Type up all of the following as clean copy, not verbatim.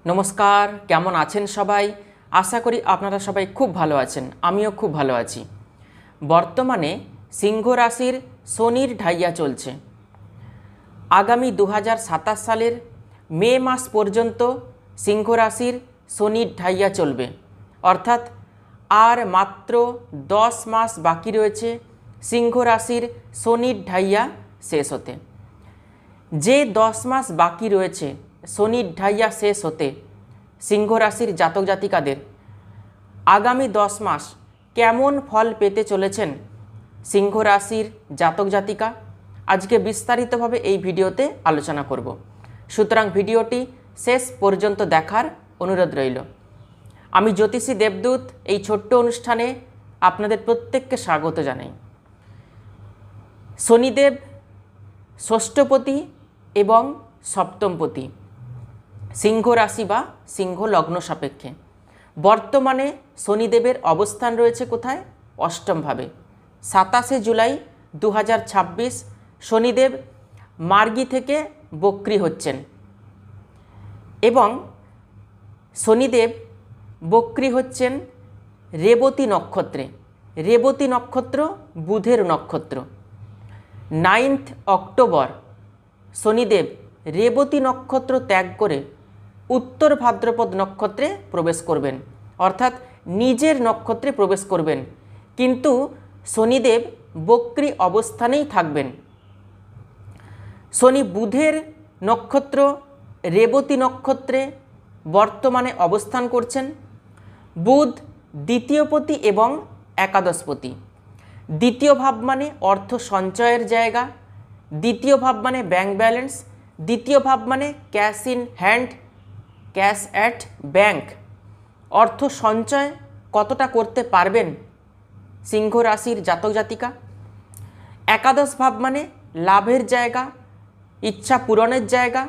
নমস্কার, কেমন আছেন সবাই? আশা করি আপনারা সবাই খুব ভালো আছেন। আমিও খুব ভালো আছি। বর্তমানে সিংহ রাশির শনির ঢাইয়া চলছে। আগামী 2027 সালের মে মাস পর্যন্ত সিংহ রাশির শনির ঢাইয়া চলবে, অর্থাৎ আর মাত্র 10 মাস বাকি রয়েছে সিংহ রাশির শনির ঢাইয়া শেষ হতে। যে 10 মাস বাকি রয়েছে শনির ঢাইয়া শেষ হতে, সিংহ রাশির জাতক জাতিকাদের আগামী 10 মাস কেমন ফল পেতে চলেছেন সিংহ রাশির জাতক জাতিকা, আজকে বিস্তারিতভাবে এই ভিডিওতে আলোচনা করব। সুতরাং ভিডিওটি শেষ পর্যন্ত দেখার অনুরোধ রইল। আমি জ্যোতিষী দেবদূত এই ছোট্ট অনুষ্ঠানে আপনাদের প্রত্যেককে স্বাগত জানাই। শনিদেব ষষ্ঠপতি এবং সপ্তমপতি সিংহ রাশি বা সিংহ লগ্ন সাপেক্ষে। বর্তমানে শনিদেবের অবস্থান রয়েছে কোথায়? অষ্টমভাবে। 27 জুলাই 2026 শনিদেব মার্গী থেকে বক্রী হচ্ছেন এবং শনিদেব বক্রী হচ্ছেন রেবতী নক্ষত্রে। রেবতী নক্ষত্র বুধের নক্ষত্র। 9 অক্টোবর শনিদেব রেবতী নক্ষত্র ত্যাগ করে উত্তর ভাদ্রপদ নক্ষত্রে প্রবেশ করবেন, অর্থাৎ নিজের নক্ষত্রে প্রবেশ করবেন, কিন্তু শনিদেব বক্রী অবস্থানেই থাকবেন। শনি বুধের নক্ষত্র রেবতী নক্ষত্রে বর্তমানে অবস্থান করছেন। বুধ দ্বিতীয়পতি এবং একাদশপতি। দ্বিতীয় ভাব মানে অর্থ সঞ্চয়ের জায়গা, দ্বিতীয় ভাব মানে ব্যাংক ব্যালেন্স, দ্বিতীয় ভাব মানে cash in hand, cash at bank. অর্থ সঞ্চয় কতটা করতে পারবেন সিংহ রাশির জাতক জাতিকা। একাদশ ভাব মানে লাভের জায়গা, ইচ্ছা পূরণের জায়গা,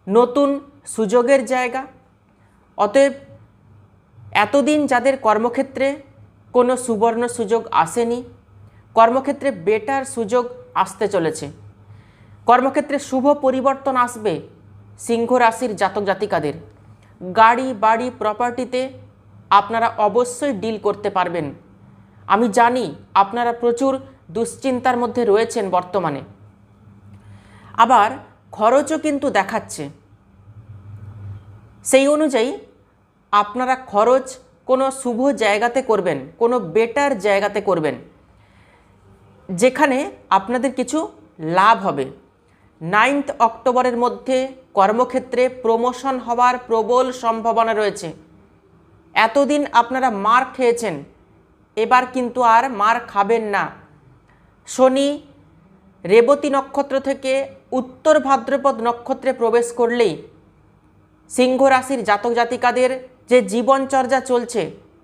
নতুন সুযোগের জায়গা। অতএব এতদিন যাদের কর্মক্ষেত্রে কোনো সুবর্ণ সুযোগ আসেনি, কর্মক্ষেত্রে বেটার সুযোগ আসতে চলেছে। কর্মক্ষেত্রে শুভ পরিবর্তন আসবে সিংহ রাশির জাতক জাতিকাদের। গাড়ি বাড়ি প্রপার্টিতে আপনারা অবশ্যই ডিল করতে পারবেন। আমি জানি আপনারা প্রচুর দুশ্চিন্তার মধ্যে রয়েছেন বর্তমানে, আবার খরচও কিন্তু দেখাচ্ছে। সেই অনুযায়ী আপনারা খরচ কোনো শুভ জায়গাতে করবেন, কোনো বেটার জায়গাতে করবেন, যেখানে আপনাদের কিছু লাভ হবে। 9 অক্টোবরের মধ্যে কর্মক্ষেত্রে প্রমোশন হওয়ার প্রবল সম্ভাবনা রয়েছে। এতদিন আপনারা মার খেয়েছেন, এবার কিন্তু আর মার খাবেন না। শনি রেবতী নক্ষত্র থেকে উত্তর ভাদ্রপদ নক্ষত্রে প্রবেশ করলেই সিংহ রাশির জাতক জাতিকাদের যে জীবনচর্যা চলছে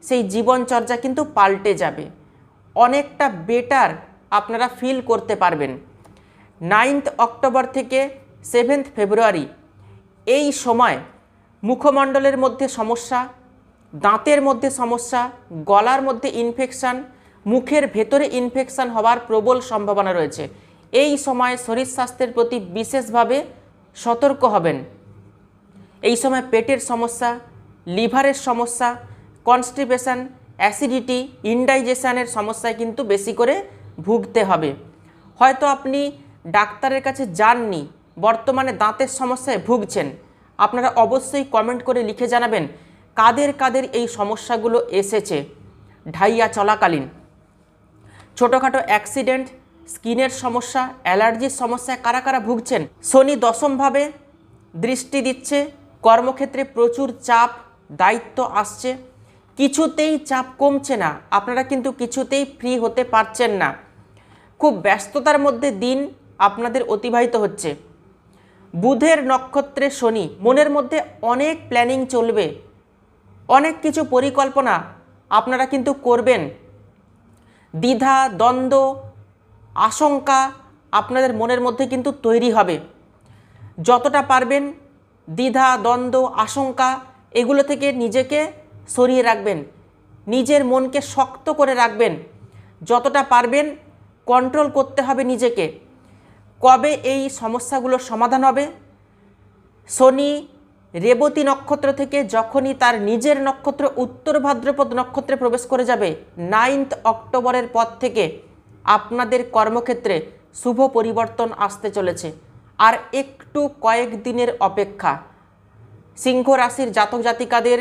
সেই জীবনচর্যা কিন্তু পাল্টে যাবে। অনেকটা বেটার আপনারা ফিল করতে পারবেন। 9 অক্টোবর থেকে 7 ফেব্রুয়ারি এই সময় মুখমণ্ডলের মধ্যে সমস্যা, দাঁতের মধ্যে সমস্যা, গলার মধ্যে ইনফেকশান, মুখের ভেতরে ইনফেকশান হওয়ার প্রবল সম্ভাবনা রয়েছে। এই সময় শরীর স্বাস্থ্যের প্রতি বিশেষভাবে সতর্ক হবেন। এই সময় পেটের সমস্যা, লিভারের সমস্যা, কনস্টিপেশন, অ্যাসিডিটি, ইনডাইজেশনের সমস্যায় কিন্তু বেশি করে ভুগতে হবে। হয়তো আপনি ডাক্তারের কাছে যাননি, বর্তমানে দাঁতের সমস্যায় ভুগছেন। আপনারা অবশ্যই কমেন্ট করে লিখে জানাবেন কাদের কাদের এই সমস্যাগুলো এসেছে ঢাইয়া চলাকালীন। ছোটোখাটো অ্যাক্সিডেন্ট, স্কিনের সমস্যা, অ্যালার্জির সমস্যায় কারা কারা ভুগছেন। শনি দশমভাবে দৃষ্টি দিচ্ছে, কর্মক্ষেত্রে প্রচুর চাপ, দায়িত্ব আসছে, কিছুতেই চাপ কমছে না। আপনারা কিন্তু কিছুতেই ফ্রি হতে পারছেন না। খুব ব্যস্ততার মধ্যে দিন আপনাদের অতিবাহিত হচ্ছে। বুধের নক্ষত্রে শনি, মনের মধ্যে অনেক প্ল্যানিং চলবে, অনেক কিছু পরিকল্পনা আপনারা কিন্তু করবেন। দ্বিধা দ্বন্দ্ব আশঙ্কা আপনাদের মনের মধ্যে কিন্তু তৈরি হবে। যতটা পারবেন দ্বিধা দ্বন্দ্ব আশঙ্কা এগুলো থেকে নিজেকে সরিয়ে রাখবেন, নিজের মনকে শক্ত করে রাখবেন। যতটা পারবেন কন্ট্রোল করতে হবে নিজেকে। কবে এই সমস্যাগুলোর সমাধান হবে? শনি রেবতী নক্ষত্র থেকে যখনই তার নিজের নক্ষত্র উত্তর ভাদ্রপদ নক্ষত্রে প্রবেশ করে যাবে 9 অক্টোবরের পর থেকে আপনাদের কর্মক্ষেত্রে শুভ পরিবর্তন আসতে চলেছে। আর একটু কয়েকদিনের অপেক্ষা। সিংহ রাশির জাতক জাতিকাদের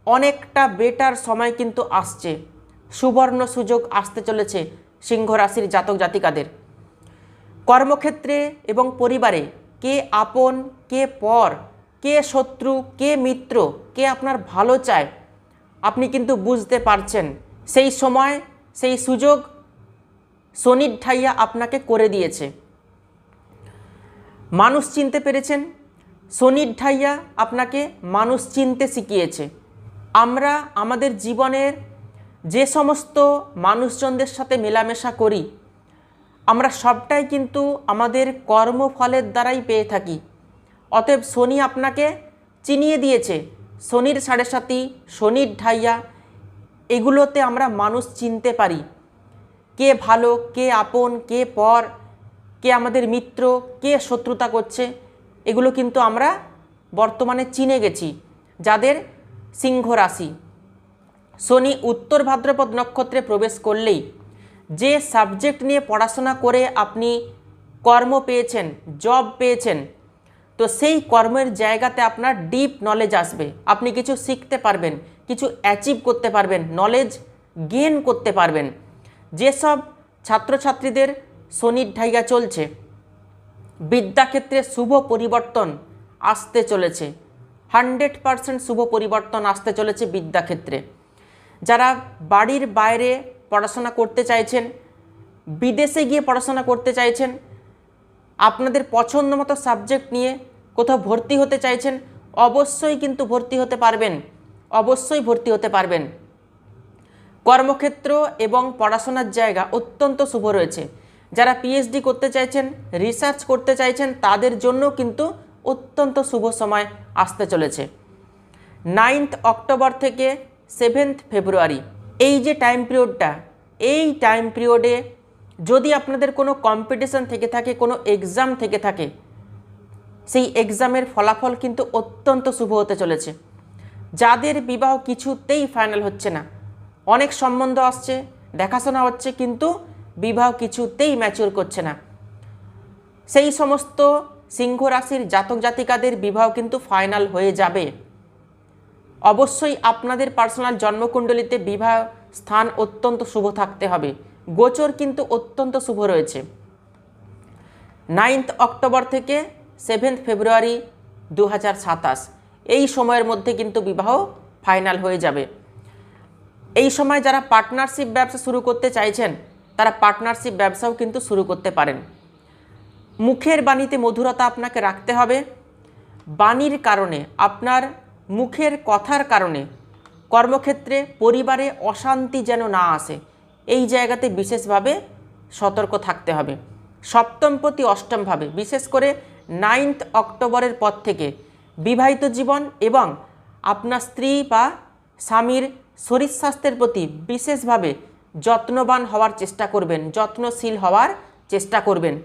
অনেকটা বেটার সময় কিন্তু আসছে, সুবর্ণ সুযোগ আসতে চলেছে সিংহ রাশির জাতক জাতিকাদের। কর্মক্ষেত্রে এবং পরিবারে কে আপন, কে পর, কে শত্রু, কে মিত্র, কে আপনার ভালো চায় আপনি কিন্তু বুঝতে পারছেন। সেই সময় সেই সুযোগ শনির ঢাইয়া আপনাকে করে দিয়েছে। মানুষ চিনতে পেরেছেন, শনির ঢাইয়া আপনাকে মানুষ চিনতে শিখিয়েছে। আমরা আমাদের জীবনের যে সমস্ত মানুষজনদের সাথে মেলামেশা করি আমরা সবটাই কিন্তু আমাদের কর্মফলের দ্বারাই পেয়ে থাকি। অতএব শনি আপনাকে চিনিয়ে দিয়েছে। শনির সাড়ে সাতি, শনির ঢাইয়া, এগুলোতে আমরা মানুষ চিনতে পারি। কে ভালো, কে আপন, কে পর, কে আমাদের মিত্র, কে শত্রুতা করছে, এগুলো কিন্তু আমরা বর্তমানে চিনে গেছি যাদের সিংহ রাশি। শনি উত্তর ভাদ্রপদ নক্ষত্রে প্রবেশ করলেই যে সাবজেক্ট নিয়ে পড়াশোনা করে আপনি কর্ম পেয়েছেন, জব পেয়েছেন, তো সেই কর্মের জায়গাতে আপনার ডিপ নলেজ আসবে। আপনি কিছু শিখতে পারবেন, কিছু অ্যাচিভ করতে পারবেন, নলেজ গেইন করতে পারবেন। যেসব ছাত্রছাত্রীদের শনির ঢাইয়া চলছে বিদ্যাক্ষেত্রে শুভ পরিবর্তন আসতে চলেছে, 100% শুভ পরিবর্তন আসতে চলেছে বিদ্যাক্ষেত্রে। যারা বাড়ির বাইরে পড়াশোনা করতে চাইছেন, বিদেশে গিয়ে পড়াশোনা করতে চাইছেন, আপনাদের পছন্দ মতো সাবজেক্ট নিয়ে কোথাও ভর্তি হতে চাইছেন, অবশ্যই কিন্তু ভর্তি হতে পারবেন, অবশ্যই ভর্তি হতে পারবেন। কর্মক্ষেত্র এবং পড়াশোনার জায়গা অত্যন্ত শুভ রয়েছে। যারা পিএইচডি করতে চাইছেন, রিসার্চ করতে চাইছেন, তাদের জন্য কিন্তু অত্যন্ত শুভ সময় আসতে চলেছে। 9 অক্টোবর থেকে 7 ফেব্রুয়ারি এই যে টাইম পিরিয়ডটা, এই টাইম পিরিয়ডে যদি আপনাদের কোনো কম্পিটিশন থেকে থাকে, কোনো এক্সাম থেকে থাকে, সেই এক্সামের ফলাফল কিন্তু অত্যন্ত শুভ হতে চলেছে। যাদের বিবাহ কিছুতেই ফাইনাল হচ্ছে না, অনেক সম্বন্ধ আসছে, দেখাশোনা হচ্ছে, কিন্তু বিবাহ কিছুতেই ম্যাচিওর করছে না, সেই সমস্ত সিংহ রাশির জাতক জাতিকাদের বিবাহ কিন্তু ফাইনাল হয়ে যাবে। অবশ্যই আপনাদের পার্সোনাল জন্মকুণ্ডলিতে বিবাহ স্থান অত্যন্ত শুভ থাকতে হবে। গোচর কিন্তু অত্যন্ত শুভ রয়েছে। 9 অক্টোবর থেকে 7 ফেব্রুয়ারি 2027 এই সময়ের মধ্যে কিন্তু বিবাহ ফাইনাল হয়ে যাবে। এই সময় যারা পার্টনারশিপ ব্যবসা শুরু করতে চাইছেন তারা পার্টনারশিপ ব্যবসাও কিন্তু শুরু করতে পারেন। মুখের বাণীতে মধুরতা আপনাকে রাখতে হবে। বাণীর কারণে, আপনার মুখের কথার কারণে কর্মক্ষেত্রে পরিবারে অশান্তি যেন না আসে, এই জায়গাতে বিশেষভাবে সতর্ক থাকতে হবে। সপ্তমপতি অষ্টমভাবে, বিশেষ করে 9 অক্টোবরের পর থেকে বিবাহিত জীবন এবং আপনার স্ত্রী বা স্বামীর শরীর স্বাস্থ্যের প্রতি বিশেষভাবে যত্নবান হওয়ার চেষ্টা করবেন, যত্নশীল হওয়ার চেষ্টা করবেন।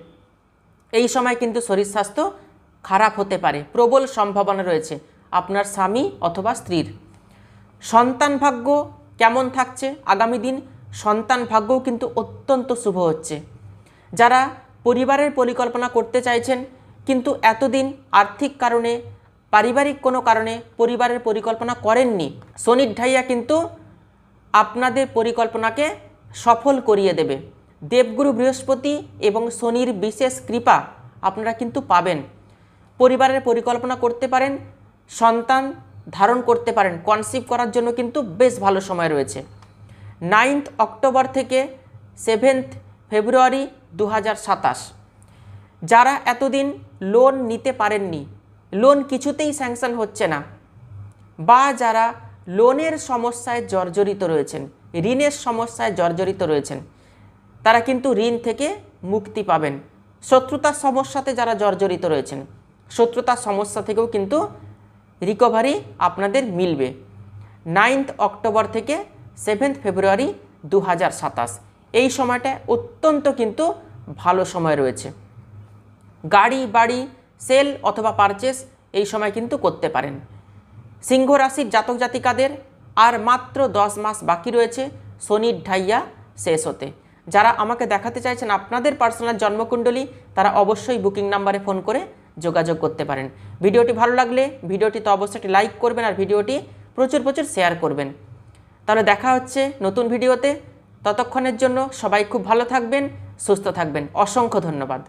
এই সময় কিন্তু শরীর স্বাস্থ্য খারাপ হতে পারে, প্রবল সম্ভাবনা রয়েছে আপনার স্বামী অথবা স্ত্রীর। সন্তান ভাগ্য কেমন থাকছে আগামী দিন? সন্তান ভাগ্যও কিন্তু অত্যন্ত শুভ হচ্ছে। যারা পরিবারের পরিকল্পনা করতে চাইছেন কিন্তু এতদিন আর্থিক কারণে, পারিবারিক কোনো কারণে পরিবারের পরিকল্পনা করেননি, শনির ঢাইয়া কিন্তু আপনাদের পরিকল্পনাকে সফল করিয়ে দেবে। দেবগুরু বৃহস্পতি এবং শনির বিশেষ কৃপা আপনারা কিন্তু পাবেন। পরিবারের পরিকল্পনা করতে পারেন, সন্তান ধারণ করতে পারেন, কনসিভ করার জন্য কিন্তু বেশ ভালো সময় রয়েছে। 9 অক্টোবর থেকে 7 ফেব্রুয়ারি 2027 যারা এতদিন লোন নিতে পারেননি, লোন কিছুতেই স্যাংশন হচ্ছে না, বা যারা লোনের সমস্যায় জর্জরিত রয়েছেন, ঋণের সমস্যায় জর্জরিত রয়েছেন, তারা কিন্তু ঋণ থেকে মুক্তি পাবেন। শত্রুতার সমস্যাতে যারা জর্জরিত রয়েছেন, শত্রুতার সমস্যা থেকেও কিন্তু রিকভারি আপনাদের মিলবে। 9 অক্টোবর থেকে 7 ফেব্রুয়ারি 2027 এই সময়টা অত্যন্ত কিন্তু ভালো সময় রয়েছে। গাড়ি বাড়ি সেল অথবা পারচেস এই সময় কিন্তু করতে পারেন। সিংহ রাশির জাতক জাতিকাদের আর মাত্র 10 মাস বাকি রয়েছে শনির ঢাইয়া শেষ হতে। যারা আমাকে দেখাতে চাইছেন আপনাদের পার্সোনাল জন্মকুণ্ডলী, তারা অবশ্যই বুকিং নাম্বারে ফোন করে যোগাযোগ করতে পারেন। ভিডিওটি ভালো লাগলে ভিডিওটিতে অবশ্যই একটি লাইক করবেন আর ভিডিওটি প্রচুর শেয়ার করবেন। তাহলে দেখা হচ্ছে নতুন ভিডিওতে। ততক্ষণের জন্য সবাই খুব ভালো থাকবেন, সুস্থ থাকবেন। অসংখ্য ধন্যবাদ।